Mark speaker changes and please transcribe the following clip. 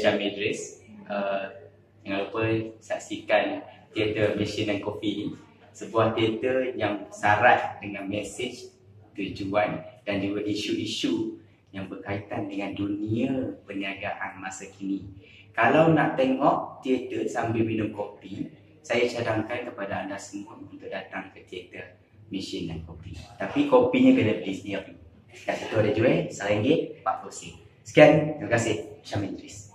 Speaker 1: Syamil Idris. Jangan lupa saksikan Teater Mesin dan Kopi, sebuah teater yang syarat dengan mesej, tujuan dan juga isu-isu yang berkaitan dengan dunia perniagaan masa kini. Kalau nak tengok teater sambil minum kopi, saya cadangkan kepada anda semua untuk datang ke Teater Mesin dan Kopi. Tapi kopinya kena beli sendiri. Kat situ ada jual RM1, 40 sen. Sekian, terima kasih. Syamil Idris.